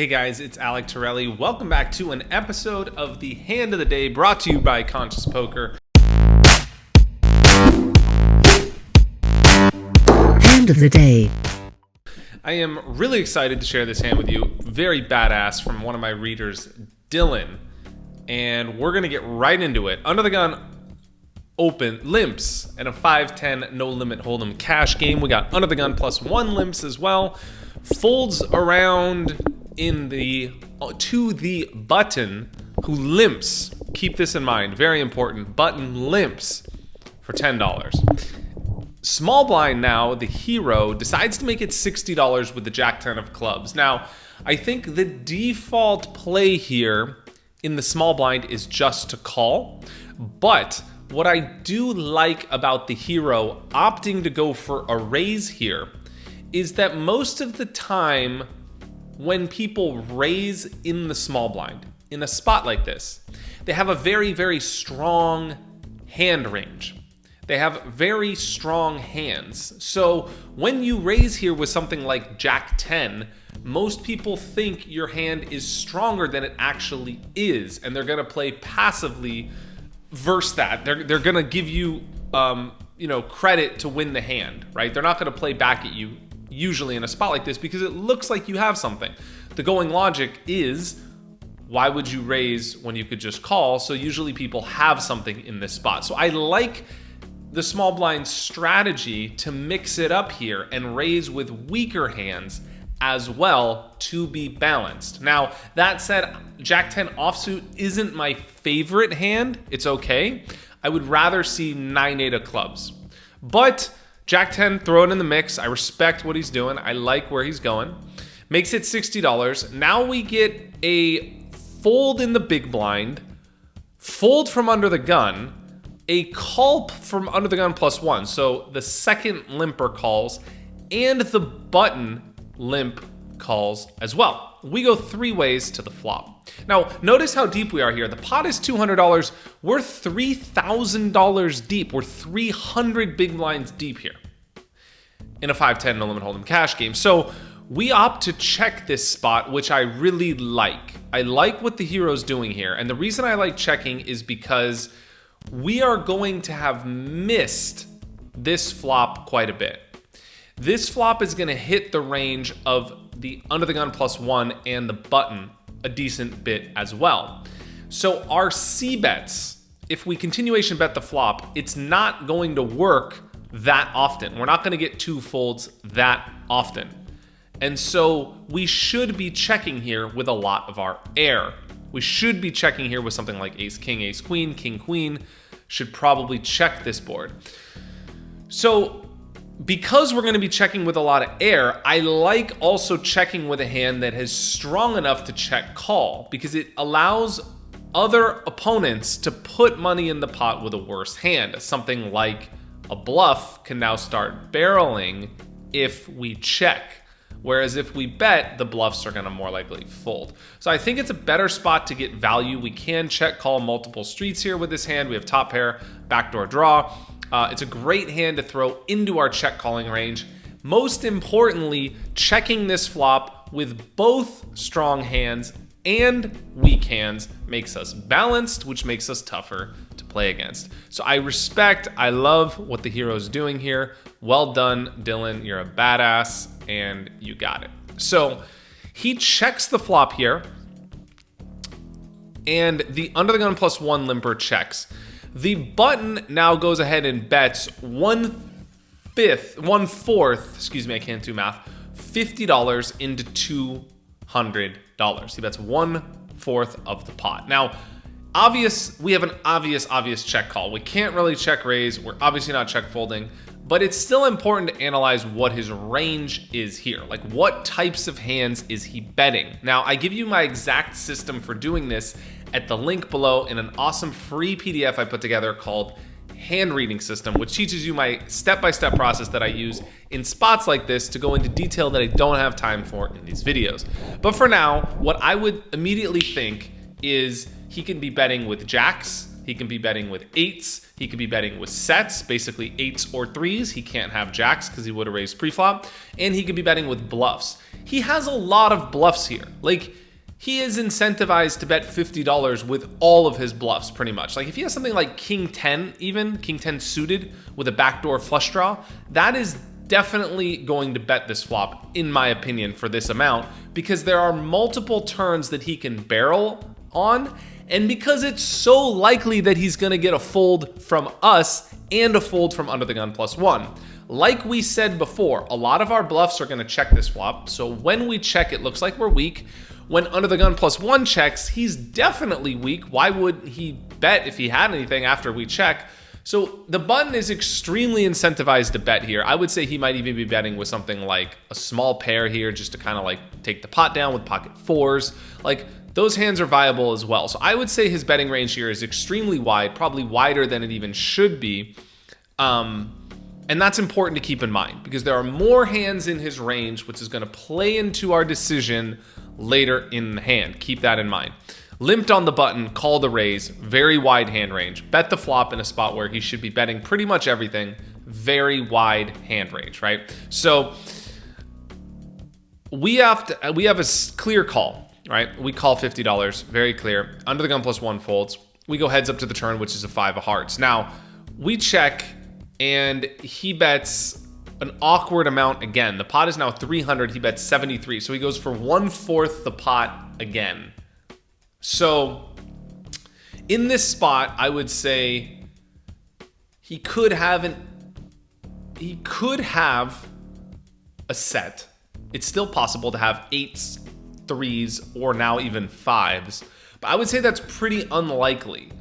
Hey guys, it's Alec Torelli. Welcome back to an episode of the Hand of the Day brought to you by Conscious Poker. Hand of the Day. I am really excited to share this hand with you. Very badass from one of my readers, Dylan. And we're going to get right into it. Under the gun, open limps, and a 5-10 no limit hold'em cash game. We got under the gun plus one limps as well. Folds around to the button who limps. Keep this in mind, very important. Button limps for $10. Small blind now, the hero, decides to make it $60 with the Jack-10 of clubs. Now, I think the default play here in the small blind is just to call, but what I do like about the hero opting to go for a raise here is that most of the time when people raise in the small blind, in a spot like this, they have a very, very strong hand range. They have very strong hands. So when you raise here with something like Jack-10, most people think your hand is stronger than it actually is, and they're gonna play passively versus that. They're gonna give you, credit to win the hand, right? They're not gonna play back at you usually in a spot like this because it looks like you have something. The going logic is, why would you raise when you could just call? So usually people have something in this spot. So I like the small blind strategy to mix it up here and raise with weaker hands as well to be balanced. Now, that said, Jack-10 offsuit isn't my favorite hand. It's okay. I would rather see 9-8 of clubs. But Jack-10, throw it in the mix. I respect what he's doing. I like where he's going. Makes it $60. Now we get a fold in the big blind, fold from under the gun, a call from under the gun plus one. So the second limper calls and the button limp calls as well. We go three ways to the flop. Now, notice how deep we are here. The pot is $200. We're $3,000 deep. We're 300 big blinds deep here in a 5-10 no limit hold'em cash game. So we opt to check this spot, which I really like. I like what the hero's doing here. And the reason I like checking is because we are going to have missed this flop quite a bit. This flop is going to hit the range of the under the gun plus one and the button a decent bit as well. So our C bets, if we continuation bet the flop, it's not going to work that often. We're not going to get two folds that often. And so we should be checking here with a lot of our air. We should be checking here with something like ace king, ace queen, king queen. Should probably check this board. So because we're going to be checking with a lot of air, I like also checking with a hand that is strong enough to check call, because it allows other opponents to put money in the pot with a worse hand. Something like a bluff can now start barreling if we check. Whereas if we bet, the bluffs are going to more likely fold. So I think it's a better spot to get value. We can check call multiple streets here with this hand. We have top pair, backdoor draw. It's a great hand to throw into our check calling range. Most importantly, checking this flop with both strong hands and weak hands makes us balanced, which makes us tougher to play against. So I love what the hero's doing here. Well done, Dylan. You're a badass and you got it. So he checks the flop here and the under the gun plus one limper checks. The button now goes ahead and bets 1/4, I can't do math, $50 into $200. He bets 1/4 of the pot. Now, we have an obvious check call. We can't really check raise. We're obviously not check folding, but it's still important to analyze what his range is here. Like, what types of hands is he betting? Now, I give you my exact system for doing this at the link below in an awesome free PDF I put together called Hand Reading System, which teaches you my step-by-step process that I use in spots like this to go into detail that I don't have time for in these videos. But for now, what I would immediately think is he can be betting with jacks, He can be betting with eights. He could be betting with sets, basically eights or threes. He can't have jacks because he would have raised preflop. And he could be betting with bluffs. He has a lot of bluffs here. Like, he is incentivized to bet $50 with all of his bluffs, pretty much. Like, if he has something like King 10 even, King 10 suited with a backdoor flush draw, that is definitely going to bet this flop, in my opinion, for this amount, because there are multiple turns that he can barrel on, and because it's so likely that he's going to get a fold from us and a fold from under the gun +1. Like we said before, a lot of our bluffs are going to check this flop, so when we check, it looks like we're weak. When under the gun +1 checks, he's definitely weak. Why would he bet if he had anything after we check? So the button is extremely incentivized to bet here. I would say he might even be betting with something like a small pair here, just to kind of like take the pot down with pocket fours. Like, those hands are viable as well. So I would say his betting range here is extremely wide, probably wider than it even should be. And that's important to keep in mind because there are more hands in his range, which is going to play into our decision later in the hand. Keep that in mind. Limped on the button, call the raise, very wide hand range. Bet the flop in a spot where he should be betting pretty much everything. Very wide hand range, right? So we have a clear call, right? We call $50, very clear. Under the gun +1 folds. We go heads up to the turn, which is a 5 of hearts. Now, we check and he bets an awkward amount again. The pot is now 300, he bets 73. So he goes for 1/4 the pot again. So in this spot, I would say he could have a set. It's still possible to have eights, threes, or now even fives, but I would say that's pretty unlikely.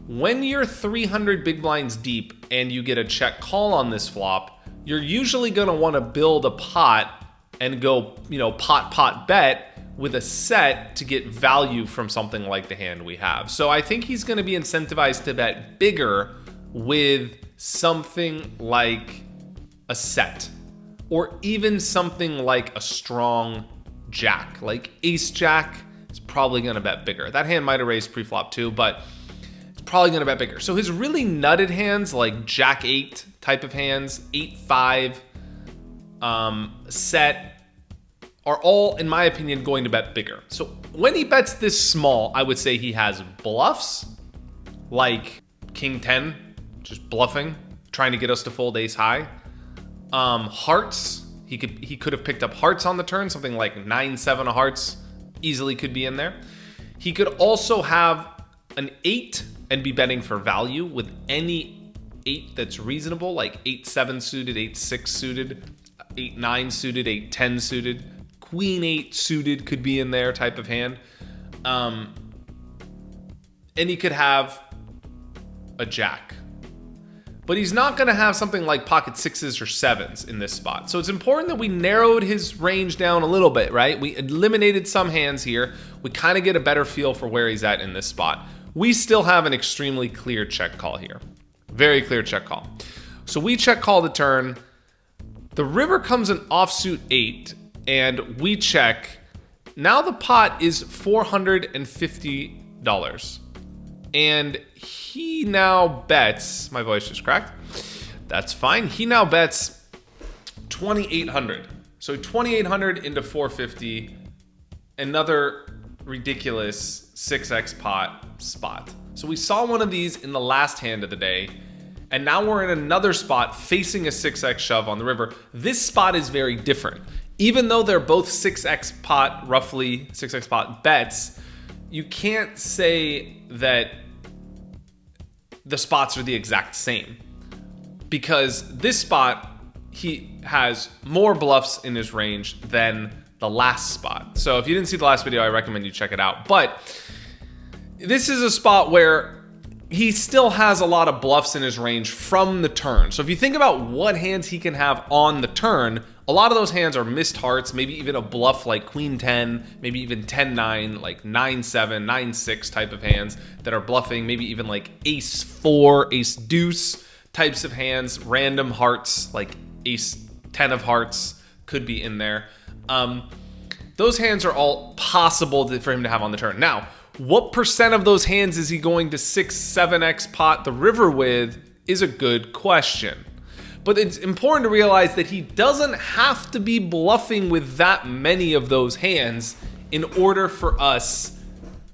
When you're 300 big blinds deep and you get a check call on this flop, you're usually going to want to build a pot and go, pot bet with a set to get value from something like the hand we have. So I think he's going to be incentivized to bet bigger with something like a set, or even something like a strong jack, like ace jack is probably going to bet bigger. That hand might have raised preflop too, but it's probably going to bet bigger. So his really nutted hands, like jack 8 type of hands, 8-5, set, are all, in my opinion, going to bet bigger. So when he bets this small, I would say he has bluffs, like King 10, just bluffing, trying to get us to fold ace high. Hearts, he could have picked up hearts on the turn, something like 9-7 of hearts, easily could be in there. He could also have an 8 and be betting for value with any 8 that's reasonable, like 8-7 suited, 8-6 suited, 8-9 suited, 8-10 suited. Queen 8 suited could be in there type of hand. And he could have a jack. But he's not going to have something like pocket 6s or 7s in this spot. So it's important that we narrowed his range down a little bit, right? We eliminated some hands here. We kind of get a better feel for where he's at in this spot. We still have an extremely clear check call here. Very clear check call. So we check call the turn. The river comes an offsuit 8. And we check. Now the pot is $450. And he now bets, my voice just cracked. That's fine. He now bets 2,800. So 2,800 into 450. Another ridiculous 6x pot spot. So we saw one of these in the last hand of the day. And now we're in another spot facing a 6x shove on the river. This spot is very different. Even though they're both 6x pot, roughly 6x pot bets, you can't say that the spots are the exact same. Because this spot, he has more bluffs in his range than the last spot. So if you didn't see the last video, I recommend you check it out. But this is a spot where he still has a lot of bluffs in his range from the turn. So if you think about what hands he can have on the turn, a lot of those hands are missed hearts, maybe even a bluff like Queen 10, maybe even 10-9, like 9-7, 9-6 type of hands that are bluffing, maybe even like Ace 4, Ace Deuce types of hands, random hearts like Ace 10 of hearts could be in there. Those hands are all possible for him to have on the turn. Now, What percent of those hands is he going to 6, 7x pot the river with is a good question. But it's important to realize that he doesn't have to be bluffing with that many of those hands in order for us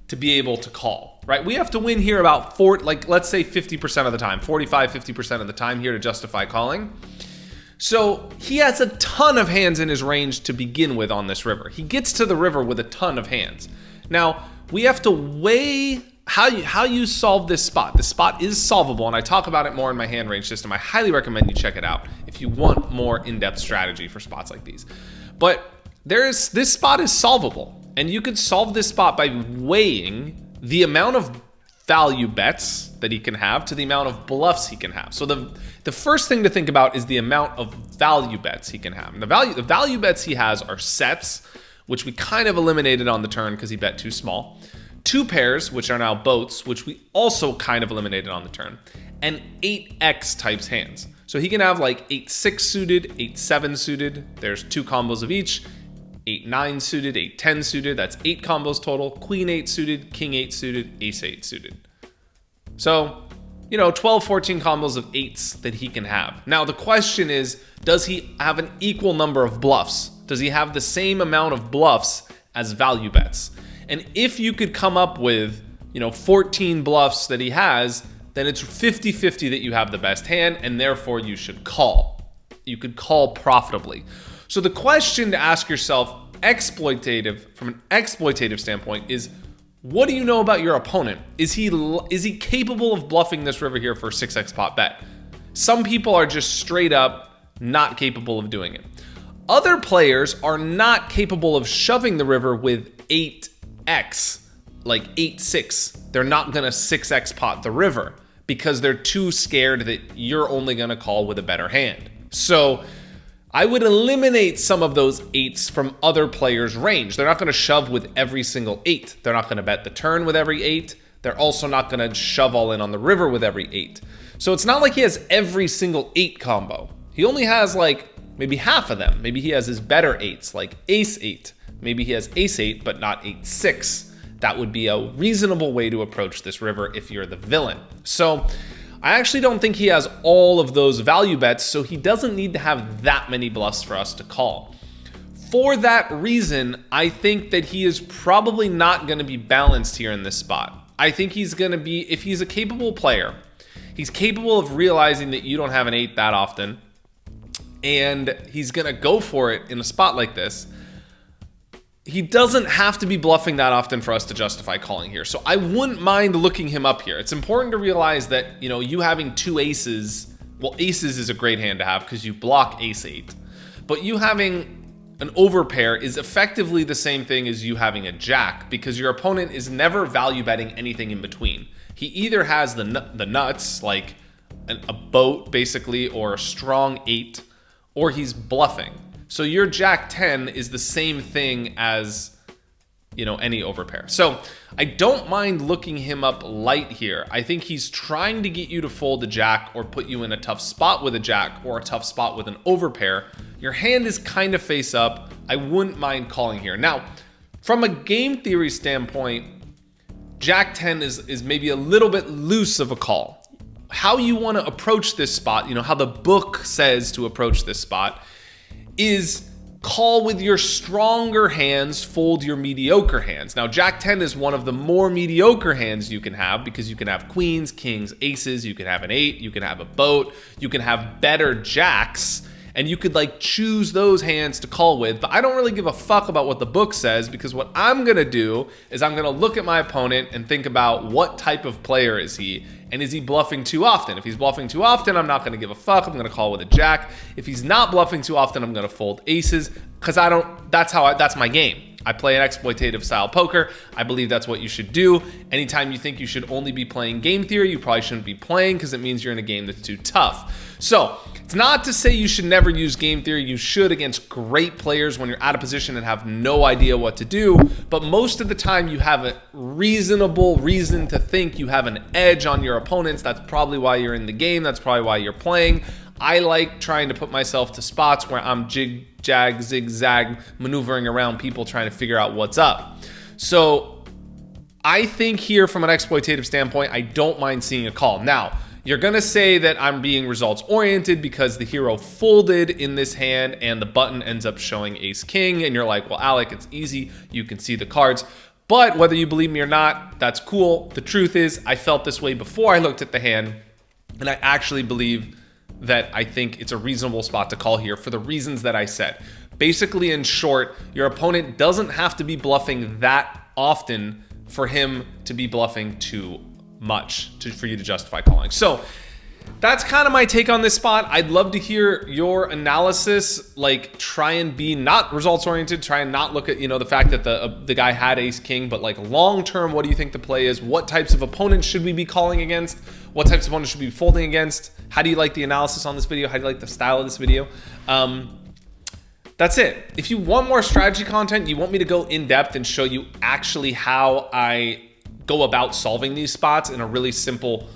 to be able to call, right? We have to win here about let's say 50% of the time, 45, 50% of the time here to justify calling. So he has a ton of hands in his range to begin with on this river. He gets to the river with a ton of hands. Now, we have to weigh how you solve this spot. This spot is solvable, and I talk about it more in my hand range system. I highly recommend you check it out if you want more in-depth strategy for spots like these. But this spot is solvable, and you could solve this spot by weighing the amount of value bets that he can have to the amount of bluffs he can have. So the first thing to think about is the amount of value bets he can have. And the value bets he has are sets, which we kind of eliminated on the turn because he bet too small. Two pairs, which are now boats, which we also kind of eliminated on the turn, and 8x types hands. So he can have like 8-6 suited, 8-7 suited. There's 2 combos of each. 8-9 suited, 8-10 suited. That's 8 combos total. Queen 8 suited, king 8 suited, ace 8 suited. So, 12, 14 combos of 8s that he can have. Now the question is, does he have an equal number of bluffs? Does he have the same amount of bluffs as value bets? And if you could come up with, 14 bluffs that he has, then it's 50-50 that you have the best hand, and therefore you should call. You could call profitably. So the question to ask yourself, from an exploitative standpoint, is what do you know about your opponent? Is he capable of bluffing this river here for a 6x pot bet? Some people are just straight up not capable of doing it. Other players are not capable of shoving the river with 8x, like 8-6. They're not going to 6x pot the river because they're too scared that you're only going to call with a better hand. So I would eliminate some of those 8s from other players' range. They're not going to shove with every single 8. They're not going to bet the turn with every 8. They're also not going to shove all in on the river with every 8. So it's not like he has every single 8 combo. He only has like maybe half of them. Maybe he has his better 8s, like ace 8. Maybe he has ace 8, but not 8-6. That would be a reasonable way to approach this river if you're the villain. So I actually don't think he has all of those value bets, so he doesn't need to have that many bluffs for us to call. For that reason, I think that he is probably not going to be balanced here in this spot. I think he's going to be, if he's a capable player, he's capable of realizing that you don't have an 8 that often, and he's going to go for it in a spot like this. He doesn't have to be bluffing that often for us to justify calling here. So I wouldn't mind looking him up here. It's important to realize that, you having 2 aces, well, aces is a great hand to have because you block ace 8. But you having an overpair is effectively the same thing as you having a jack because your opponent is never value betting anything in between. He either has the nuts, like a boat basically, or a strong 8, or he's bluffing. So your jack 10 is the same thing as, any overpair. So I don't mind looking him up light here. I think he's trying to get you to fold a jack or put you in a tough spot with a jack or a tough spot with an overpair. Your hand is kind of face up. I wouldn't mind calling here. Now, from a game theory standpoint, jack 10 is maybe a little bit loose of a call. How you want to approach this spot, how the book says to approach this spot, is call with your stronger hands, fold your mediocre hands. Now, jack 10 is one of the more mediocre hands you can have because you can have queens, kings, aces, you can have an 8, you can have a boat, you can have better jacks, and you could choose those hands to call with. But I don't really give a fuck about what the book says because what I'm going to do is I'm going to look at my opponent and think about what type of player is he, and is he bluffing too often? If he's bluffing too often, I'm not going to give a fuck. I'm going to call with a jack. If he's not bluffing too often, I'm going to fold aces because that's my game. I play an exploitative style poker. I believe that's what you should do. Anytime you think you should only be playing game theory, you probably shouldn't be playing because it means you're in a game that's too tough. So it's not to say you should never use game theory. You should against great players when you're out of position and have no idea what to do. But most of the time you have a reasonable reason to think you have an edge on your opponents. That's probably why you're in the game. That's probably why you're playing. I like trying to put myself to spots where I'm jig-jag, zigzag, maneuvering around people trying to figure out what's up. So I think here from an exploitative standpoint, I don't mind seeing a call. Now, you're going to say that I'm being results oriented because the hero folded in this hand and the button ends up showing ace king. And you're like, well, Alec, it's easy. You can see the cards. But whether you believe me or not, that's cool. The truth is I felt this way before I looked at the hand. And I actually believe that I think it's a reasonable spot to call here for the reasons that I said. Basically, in short, your opponent doesn't have to be bluffing that often for him to be bluffing too much for you to justify calling. So that's kind of my take on this spot. I'd love to hear your analysis. Like, try and be not results oriented. Try and not look at, the fact that the guy had ace king, but like long term, what do you think the play is? What types of opponents should we be calling against? What types of opponents should we be folding against? How do you like the analysis on this video? How do you like the style of this video? That's it. If you want more strategy content, you want me to go in depth and show you actually how I go about solving these spots in a really simple,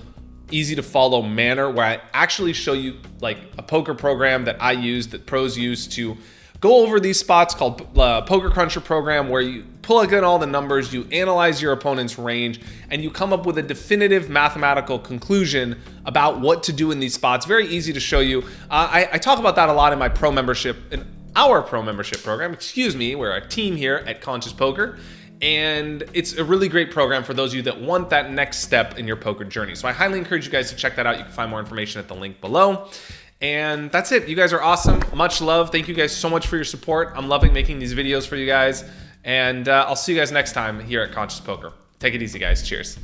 easy to follow manner, where I actually show you like a poker program that I use, that pros use to go over these spots, called Poker Cruncher program, where you plug in all the numbers, you analyze your opponent's range, and you come up with a definitive mathematical conclusion about what to do in these spots. Very easy to show you. I talk about that a lot in my pro membership, in our pro membership program, we're a team here at Conscious Poker. And it's a really great program for those of you that want that next step in your poker journey. So I highly encourage you guys to check that out. You can find more information at the link below. And that's it. You guys are awesome. Much love. Thank you guys so much for your support. I'm loving making these videos for you guys. And I'll see you guys next time here at Conscious Poker. Take it easy, guys. Cheers.